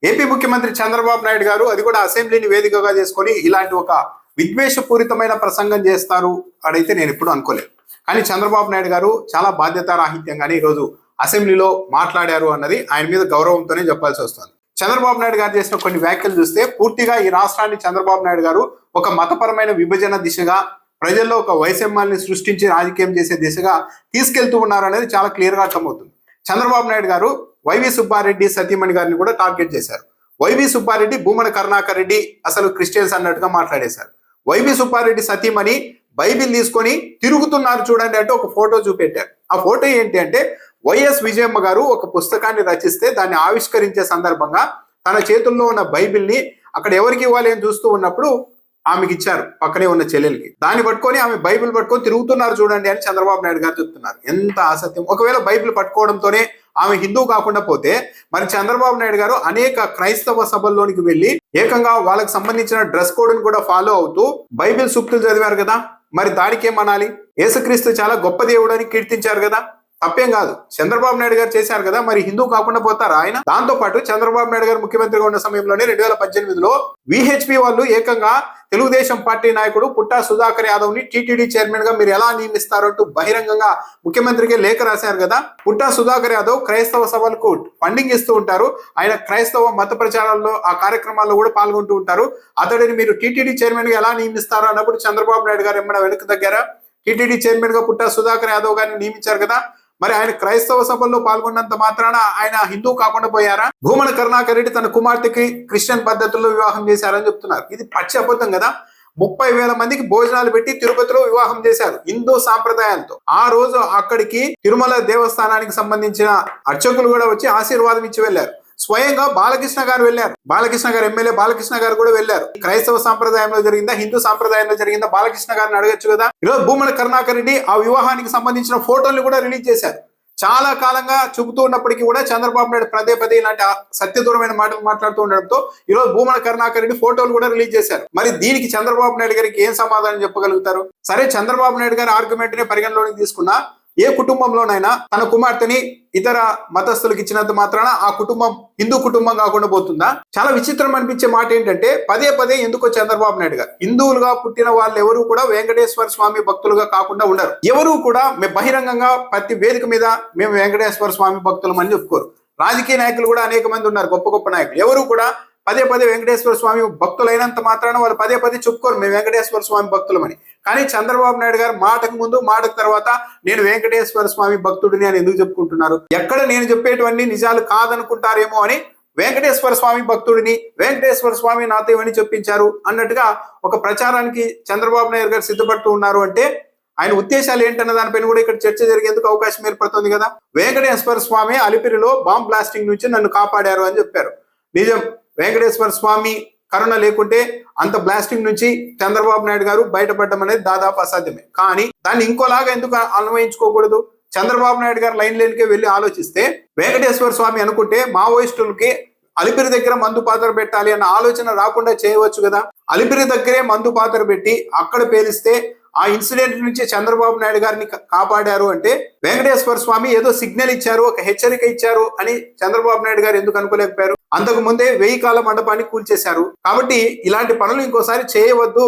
AP ముఖ్యమంత్రి చంద్రబాబు నాయుడు గారు అది కూడా అసెంబ్లీని వేదికగా చేసుకొని ఇలాంటి ఒక విద్వేషపూరితమైన ప్రసంగం చేస్తారు అడైతే నేను ఎప్పుడు అనుకోలేదు. కానీ చంద్రబాబు నాయుడు గారు చాలా బాధ్యతారాహిత్యంగానే ఈరోజు అసెంబ్లీలో మాట్లాడారు అన్నది ఆయన మీద గౌరవంతోనే చెప్పాల్సి వస్తుంది. చంద్రబాబు నాయుడు గారు చేసిన కొన్ని వ్యాఖ్యలు చూస్తే పూర్తిగా ఈ రాష్ట్రాన్ని చంద్రబాబు నాయుడు గారు ఒక మతపరమైన విభజన దిశగా, ప్రజల్లో ఒక వైషమ్యాన్ని సృష్టించి రాజకీయం చేసే దిశగా తీసుకెళ్తూ ఉన్నారు అనేది చాలా క్లియర్ గా అర్థమవుతుంది. చంద్రబాబు నాయుడు గారు వైవి సుబ్బారెడ్డి సతీమణి గారిని కూడా టార్గెట్ చేశారు. వైవి సుబ్బారెడ్డి భూమన కరుణాకర్ రెడ్డి అసలు క్రిస్టియన్స్ అన్నట్టుగా మాట్లాడేశారు. వైవి సుబ్బారెడ్డి సతీమణి బైబిల్ తీసుకొని తిరుగుతున్నారు చూడండి అంటే ఒక ఫోటో చూపెట్టారు. ఆ ఫోటో ఏంటి అంటే వైఎస్ విజయమ్మ గారు ఒక పుస్తకాన్ని రచిస్తే దాన్ని ఆవిష్కరించే సందర్భంగా తన చేతుల్లో ఉన్న బైబిల్ని అక్కడ ఎవరికి ఇవ్వాలి అని చూస్తూ ఉన్నప్పుడు ఆమెకి ఇచ్చారు, పక్కనే ఉన్న చెల్లెలకి. దాన్ని పట్టుకొని ఆమె బైబిల్ పట్టుకొని తిరుగుతున్నారు చూడండి అని చంద్రబాబు నాయుడు గారు చెప్తున్నారు. ఎంత అసత్యం! ఒకవేళ బైబిల్ పట్టుకోవడంతోనే ఆమె హిందూ కాకుండా పోతే మరి చంద్రబాబు నాయుడు గారు అనేక క్రైస్తవ సభల్లోనికి వెళ్ళి ఏకంగా వాళ్ళకి సంబంధించిన డ్రెస్ కోడ్ ని కూడా ఫాలో అవుతూ బైబిల్ సూక్తులు చదివారు కదా, మరి దానికి ఏమనాలి? యేసుక్రీస్తు చాలా గొప్ప దేవుడు అని కీర్తించారు కదా, తప్పేం కాదు. చంద్రబాబు నాయుడు గారు చేశారు కదా, మరి హిందూ కాకుండా పోతారా ఆయన? దాంతో పాటు చంద్రబాబు నాయుడు గారు ముఖ్యమంత్రిగా ఉన్న సమయంలోనే 2018లో విహెచ్పి వాళ్ళు ఏకంగా తెలుగుదేశం పార్టీ నాయకుడు పుట్టా సుధాకర్ యాదవ్ ని టీటీడీ చైర్మన్ గా మీరు ఎలా నియమిస్తారు అంటూ బహిరంగంగా ముఖ్యమంత్రికి లేఖ రాశారు కదా. పుట్టా సుధాకర్ యాదవ్ క్రైస్తవ సభలకు ఫండింగ్ ఇస్తూ ఉంటారు, ఆయన క్రైస్తవ మత ప్రచారాల్లో ఆ కార్యక్రమాల్లో కూడా పాల్గొంటూ ఉంటారు. అతడిని మీరు టీటీడీ చైర్మన్ గా ఎలా నియమిస్తారు అన్నప్పుడు చంద్రబాబు నాయుడు గారు ఏమన్నా వెనుక దగ్గర టీటీడీ చైర్మన్ గా పుట్టా సుధాకర్ యాదవ్ గారిని నియమించారు కదా, మరి ఆయన క్రైస్తవ సభల్లో పాల్గొన్నంత మాత్రాన ఆయన హిందూ కాకుండా పోయారా? భూమన కరుణాకర్ రెడ్డి తన కుమార్తెకి క్రిస్టియన్ పద్ధతుల్లో వివాహం చేశారని చెప్తున్నారు. ఇది పచ్చి అబద్ధం కదా. 30,000 మందికి భోజనాలు పెట్టి తిరుపతిలో వివాహం చేశారు హిందూ సాంప్రదాయాలతో. ఆ రోజు అక్కడికి తిరుమల దేవస్థానానికి సంబంధించిన అర్చకులు కూడా వచ్చి ఆశీర్వాదం ఇచ్చి వెళ్లారు. స్వయంగా బాలకృష్ణ గారు వెళ్ళారు, బాలకృష్ణ గారు ఎమ్మెల్యే బాలకృష్ణ గారు కూడా వెళ్ళారు. క్రైస్తవ సాంప్రదాయంలో జరిగిందా హిందూ సాంప్రదాయంలో జరిగిందా బాలకృష్ణ గారిని అడగచ్చు కదా. ఈరోజు భూమన కరుణాకర్ రెడ్డి ఆ వివాహానికి సంబంధించిన ఫోటోలు కూడా రిలీజ్ చేశారు. చాలా కాలంగా చెబుతూ ఉన్నప్పటికీ కూడా చంద్రబాబు నాయుడు పదే ఇలాంటి సత్యదూరమైన మాటలు మాట్లాడుతూ ఉండడంతో ఈరోజు భూమన కరుణాకర్ రెడ్డి ఫోటోలు కూడా రిలీజ్ చేశారు. మరి దీనికి చంద్రబాబు నాయుడు గారికి ఏం సమాధానం చెప్పగలుగుతారు? సరే, చంద్రబాబు నాయుడు గారి ఆర్గ్యుమెంట్ నే పరిగణలోకి తీసుకున్నా ఏ కుటుంబంలోనైనా తన కుమార్తెని ఇతర మతస్థులకు ఇచ్చినంత మాత్రాన ఆ కుటుంబం హిందూ కుటుంబం కాకుండా పోతుందా? చాలా విచిత్రం అనిపించే మాట ఏంటంటే పదే ఎందుకో చంద్రబాబు నాయుడు గారు హిందువులుగా పుట్టిన వాళ్ళు ఎవరు కూడా వెంకటేశ్వర స్వామి భక్తులుగా కాకుండా ఉండరు. ఎవరు కూడా బహిరంగంగా ప్రతి వేదిక మీద మేము వెంకటేశ్వర స్వామి భక్తులం అని చెప్పుకోరు. రాజకీయ నాయకులు కూడా అనేక మంది ఉన్నారు, గొప్ప నాయకులు. ఎవరు కూడా పదే వెంకటేశ్వర స్వామి భక్తులైనంత మాత్రాన వాళ్ళు పదే చెప్పుకోరు మేము వెంకటేశ్వర స్వామి భక్తులమని. కానీ చంద్రబాబు నాయుడు గారు మాటకు ముందు మాటకు తర్వాత నేను వెంకటేశ్వర స్వామి భక్తుడిని అని ఎందుకు చెప్పుకుంటున్నారు? ఎక్కడ నేను చెప్పేటువంటి నిజాలు కాదనుకుంటారేమో అని వెంకటేశ్వర స్వామి భక్తుడిని, వెంకటేశ్వర స్వామి నాతో ఇవన్నీ చెప్పించారు అన్నట్టుగా ఒక ప్రచారానికి చంద్రబాబు నాయుడు గారు సిద్ధపడుతూ ఉన్నారు. అంటే ఆయన ఉద్దేశాలు ఏంటన్న దానిపైన కూడా ఇక్కడ చర్చ జరిగేందుకు అవకాశం ఏర్పడుతుంది కదా. వెంకటేశ్వర స్వామి అలిపిరిలో బాంబ్ బ్లాస్టింగ్ నుంచి నన్ను కాపాడారు అని చెప్పారు. నిజం, వెంకటేశ్వర స్వామి కరుణ లేకుంటే అంత బ్లాస్టింగ్ నుంచి చంద్రబాబు నాయుడు గారు బయటపడడం అనేది దాదాపు అసాధ్యమే. కానీ దాన్ని ఇంకోలాగా ఎందుకు అన్వయించుకోకూడదు? చంద్రబాబు నాయుడు గారు లైన్ లేనికే వెళ్ళి ఆలోచిస్తే వెంకటేశ్వర స్వామి అనుకుంటే మావోయిస్టులకి అలిపిరి దగ్గర మందు పాత్ర పెట్టాలి అన్న ఆలోచన రాకుండా చేయవచ్చు కదా. అలిపిరి దగ్గరే మందు పాత్ర పెట్టి అక్కడ పేలిస్తే ఆ ఇన్సిడెంట్ నుంచి చంద్రబాబు నాయుడు గారిని కాపాడారు అంటే వెంకటేశ్వర స్వామి ఏదో సిగ్నల్ ఇచ్చారు, ఒక హెచ్చరిక ఇచ్చారు అని చంద్రబాబు నాయుడు గారు ఎందుకు అనుకోలేకపోయారు? అంతకు ముందే 1000 కాల మండపాన్ని కూల్చేశారు. కాబట్టి ఇలాంటి పనులు ఇంకోసారి చేయవద్దు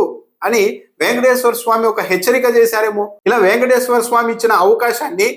అని వెంకటేశ్వర స్వామి ఒక హెచ్చరిక చేశారేమో. ఇలా వెంకటేశ్వర స్వామి ఇచ్చిన అవకాశాన్ని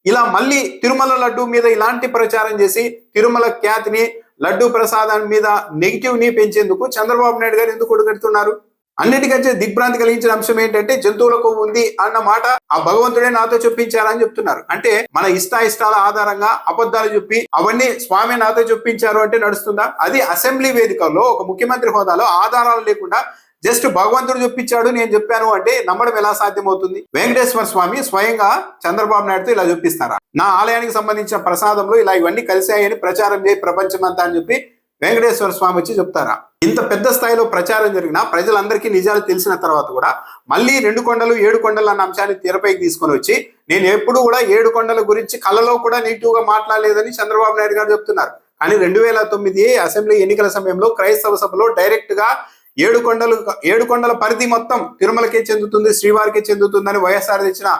ఇలా మళ్ళీ తిరుమల లడ్డు మీద ఇలాంటి ప్రచారం చేసి తిరుమల ఖ్యాతిని, లడ్డు ప్రసాదాన్ని మీద నెగిటివ్ ని పెంచేందుకు చంద్రబాబు నాయుడు గారు ఎందుకు ఒడుగెడుతున్నారు? అన్నిటికంటే దిగ్భ్రాంతి కలిగించిన అంశం ఏంటంటే జంతువులకు ఉంది అన్న మాట ఆ భగవంతుడే నాతో చెప్పించారని చెప్తున్నారు. అంటే మన ఇష్టాల ఆధారంగా అబద్ధాలు చెప్పి అవన్నీ స్వామి నాతో చెప్పించారు అంటే నడుస్తుందా? అది అసెంబ్లీ వేదికల్లో ఒక ముఖ్యమంత్రి హోదాలో ఆధారాలు లేకుండా జస్ట్ భగవంతుడు చెప్పించాడు నేను చెప్పాను అంటే నమ్మడం ఎలా సాధ్యమవుతుంది? వెంకటేశ్వర స్వామి స్వయంగా చంద్రబాబు నాయుడుతో ఇలా చూపిస్తారా? నా ఆలయానికి సంబంధించిన ప్రసాదంలో ఇలా ఇవన్నీ కలిసాయని ప్రచారం చేయి ప్రపంచమంతా అని చెప్పి వెంకటేశ్వర స్వామి వచ్చి చెప్తారా? ఇంత పెద్ద స్థాయిలో ప్రచారం జరిగినా ప్రజలందరికీ నిజాలు తెలిసిన తర్వాత కూడా మళ్ళీ 2 కొండలు 7 కొండలు అన్న అంశాన్ని తెరపైకి తీసుకొని వచ్చి నేను ఎప్పుడు కూడా 7 కొండల గురించి కళ్ళలో కూడా నెగిటివ్ గా మాట్లాడలేదని చంద్రబాబు నాయుడు గారు చెప్తున్నారు. కానీ 2009 అసెంబ్లీ ఎన్నికల సమయంలో క్రైస్తవ సభలో డైరెక్ట్ గా 7 కొండల పరిధి మొత్తం తిరుమలకే చెందుతుంది, శ్రీవారికే చెందుతుందని వైఎస్ఆర్ తెచ్చిన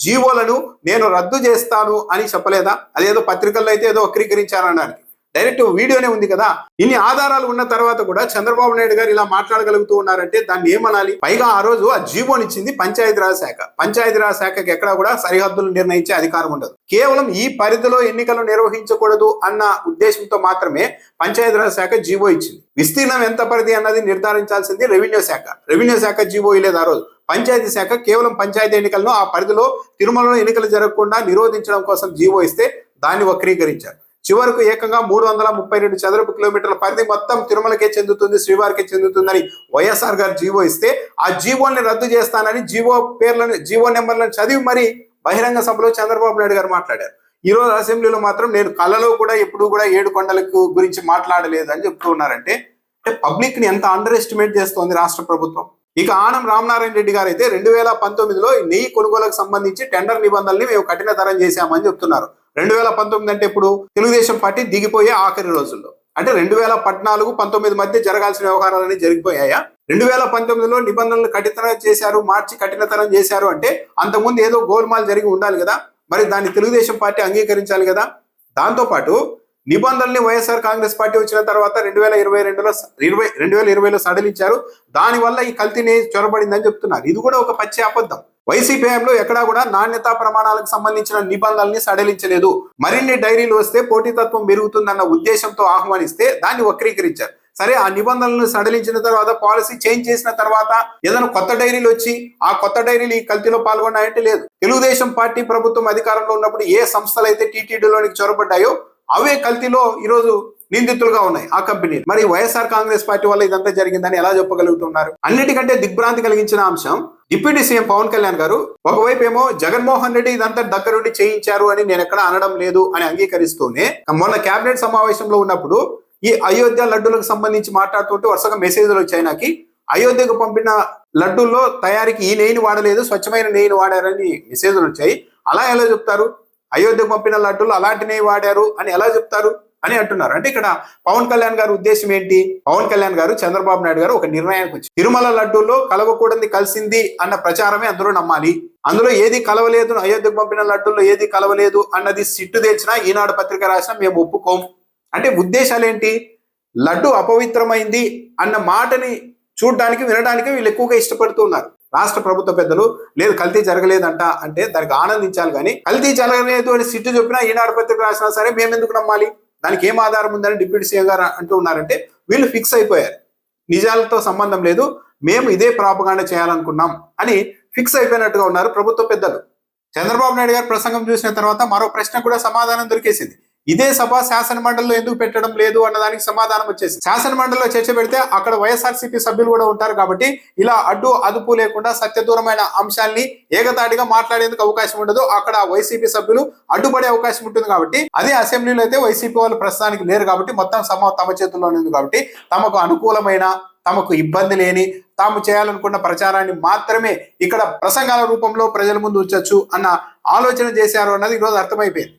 జీవోలను నేను రద్దు చేస్తాను అని చెప్పలేదా? అదేదో పత్రికల్లో అయితే ఏదో వక్రీకరించారనడానికి. డైరెక్ట్ వీడియోనే ఉంది కదా. ఇన్ని ఆధారాలు ఉన్న తర్వాత కూడా చంద్రబాబు నాయుడు గారు ఇలా మాట్లాడగలుగుతూ ఉన్నారంటే దాన్ని ఏమనాలి? పైగా ఆ రోజు ఆ జీవోనిచ్చింది పంచాయతీరాజ్ శాఖ. పంచాయతీరాజ్ శాఖకి ఎక్కడా కూడా సరిహద్దులు నిర్ణయించే అధికారం ఉండదు. కేవలం ఈ పరిధిలో ఎన్నికలు నిర్వహించకూడదు అన్న ఉద్దేశంతో మాత్రమే పంచాయతీరాజ్ శాఖ జీవో ఇచ్చింది. విస్తీర్ణం ఎంత పరిధి అన్నది నిర్ధారించాల్సింది రెవెన్యూ శాఖ. రెవెన్యూ శాఖ జీవో ఇలేదు ఆ రోజు. పంచాయతీ శాఖ కేవలం పంచాయతీ ఎన్నికలను ఆ పరిధిలో తిరుమలలో ఎన్నికలు జరగకుండా నిరోధించడం కోసం జీవో ఇస్తే దాన్ని వక్రీకరించారు. చివరకు ఏకంగా 332 చదరపు కిలోమీటర్ల పరిధి మొత్తం తిరుమలకే చెందుతుంది, శ్రీవారికే చెందుతుందని వైఎస్ఆర్ గారు జీవో ఇస్తే ఆ జీవోని రద్దు చేస్తానని జీవో నెంబర్లను చదివి మరి బహిరంగ సభలో చంద్రబాబు నాయుడు గారు మాట్లాడారు. ఈ రోజు అసెంబ్లీలో మాత్రం నేను కళ్ళలో కూడా ఎప్పుడు కూడా 7 కొండలకు గురించి మాట్లాడలేదు అని చెప్తూ ఉన్నారంటే పబ్లిక్ ని ఎంత అండర్ ఎస్టిమేట్ చేస్తోంది రాష్ట్ర ప్రభుత్వం. ఇక ఆనం రామనారాయణ రెడ్డి గారు అయితే 2019లో నెయ్యి కొనుగోలుకు సంబంధించి టెండర్ నిబంధనల్ని మేము కఠినతరం చేశామని చెప్తున్నారు. 2019 అంటే ఇప్పుడు తెలుగుదేశం పార్టీ దిగిపోయే ఆఖరి రోజుల్లో, అంటే 2014-19 మధ్య జరగాల్సిన వ్యవహారాలన్నీ జరిగిపోయాయా? 2019లో నిబంధనలు కఠినతరం చేశారు, మార్చి కఠినతరం చేశారు అంటే అంతకుముందు ఏదో గోల్మాల్ జరిగి ఉండాలి కదా. మరి దాన్ని తెలుగుదేశం పార్టీ అంగీకరించాలి కదా. దాంతో పాటు నిబంధనల్ని వైఎస్ఆర్ కాంగ్రెస్ పార్టీ వచ్చిన తర్వాత 2020లో సడలించారు. దానివల్ల ఈ కల్తీని చొరబడిందని చెప్తున్నారు. ఇది కూడా ఒక పచ్చి అబద్ధం. వైసీపీ హయాంలో ఎక్కడా కూడా నాణ్యతా ప్రమాణాలకు సంబంధించిన నిబంధనల్ని సడలించలేదు. మరిన్ని డైరీలు వస్తే పోటీతత్వం పెరుగుతుందన్న ఉద్దేశంతో ఆహ్వానిస్తే దాన్ని వక్రీకరించారు. సరే, ఆ నిబంధనలను సడలించిన తర్వాత పాలసీ చేంజ్ చేసిన తర్వాత ఏదైనా కొత్త డైరీలు వచ్చి ఆ కొత్త డైరీలు ఈ కల్తీలో పాల్గొన్నాయంటే లేదు. తెలుగుదేశం పార్టీ ప్రభుత్వం అధికారంలో ఉన్నప్పుడు ఏ సంస్థలు అయితే టీటీడీలోనికి చొరబడ్డాయో అవే కల్తీలో ఈరోజు నిందితులుగా ఉన్నాయి ఆ కంపెనీలు. మరి వైఎస్ఆర్ కాంగ్రెస్ పార్టీ వల్ల ఇదంతా జరిగిందని ఎలా చెప్పగలుగుతున్నారు? అన్నిటికంటే దిగ్భ్రాంతి కలిగించిన అంశం డిప్యూటీ సీఎం పవన్ కళ్యాణ్ గారు ఒకవైపు ఏమో జగన్మోహన్ రెడ్డి ఇదంతా దగ్గరుండి చేయించారు అని నేను ఎక్కడ అనడం లేదు అని అంగీకరిస్తూనే, మొన్న కేబినెట్ సమావేశంలో ఉన్నప్పుడు ఈ అయోధ్య లడ్డూలకు సంబంధించి మాట్లాడుతుంటే వరుసగా మెసేజ్లు వచ్చాయి నాకు. అయోధ్యకు పంపిన లడ్డూల్లో తయారీకి ఈ నెయ్యిని వాడలేదు, స్వచ్ఛమైన నెయ్యిని వాడారని మెసేజ్లు వచ్చాయి. అలా ఎలా చెప్తారు? అయోధ్యకు పంపిన లడ్డూలు అలాంటి నెయ్యి వాడారు అని ఎలా చెప్తారు అని అంటున్నారు. అంటే ఇక్కడ పవన్ కళ్యాణ్ గారి ఉద్దేశం ఏంటి? పవన్ కళ్యాణ్ గారు, చంద్రబాబు నాయుడు గారు ఒక నిర్ణయానికి వచ్చి తిరుమల లడ్డూల్లో కలవకూడదు కలిసింది అన్న ప్రచారమే అందరూ నమ్మాలి. అందులో ఏది కలవలేదు, అయోధ్యకు పంపిన లడ్డూల్లో ఏది కలవలేదు అన్నది సిట్టు తెచ్చినా, ఈనాడు పత్రిక రాసినా మేము ఒప్పుకోం. అంటే ఉద్దేశాలు ఏంటి? లడ్డు అపవిత్రమైంది అన్న మాటని చూడడానికి, వినడానికి వీళ్ళు ఎక్కువగా ఇష్టపడుతూ ఉన్నారు. రాష్ట్ర ప్రభుత్వ పెద్దలు లేదు కల్తీ జరగలేదంట అంటే దానికి ఆనందించాలి, కానీ కల్తీ జరగలేదు అని సిట్టు చెప్పినా, ఈనాడు పత్రిక రాసినా సరే మేము ఎందుకు నమ్మాలి? దానికి ఏం ఆధారం ఉందని డిప్యూటీ సీఎం గారు అంటూ ఉన్నారంటే వీళ్ళు ఫిక్స్ అయిపోయారు. నిజాలతో సంబంధం లేదు, మేము ఇదే ప్రాపగాండా చేయాలనుకున్నాం అని ఫిక్స్ అయిపోయినట్టుగా ఉన్నారు ప్రభుత్వ పెద్దలు. చంద్రబాబు నాయుడు గారు ప్రసంగం చూసిన తర్వాత మరో ప్రశ్న కూడా సమాధానం దొరికేసింది. ఇదే సభ శాసన మండలిలో ఎందుకు పెట్టడం లేదు అన్నదానికి సమాధానం వచ్చేసి, శాసన మండలిలో చర్చ పెడితే అక్కడ వైఎస్ఆర్సీపీ సభ్యులు కూడా ఉంటారు కాబట్టి ఇలా అడ్డు అదుపు లేకుండా సత్యదూరమైన అంశాల్ని ఏకతాటిగా మాట్లాడేందుకు అవకాశం ఉండదు. అక్కడ వైసీపీ సభ్యులు అడ్డుపడే అవకాశం ఉంటుంది కాబట్టి, అదే అసెంబ్లీలో అయితే వైసీపీ వాళ్ళు ప్రస్తుతానికి లేరు కాబట్టి మొత్తం సభ తమ చేతుల్లోనే ఉంది కాబట్టి తమకు అనుకూలమైన, తమకు ఇబ్బంది లేని, తాము చేయాలనుకున్న ప్రచారాన్ని మాత్రమే ఇక్కడ ప్రసంగాల రూపంలో ప్రజల ముందు ఉంచొచ్చు అన్న ఆలోచన చేశారు అన్నది ఈరోజు అర్థమైపోయింది.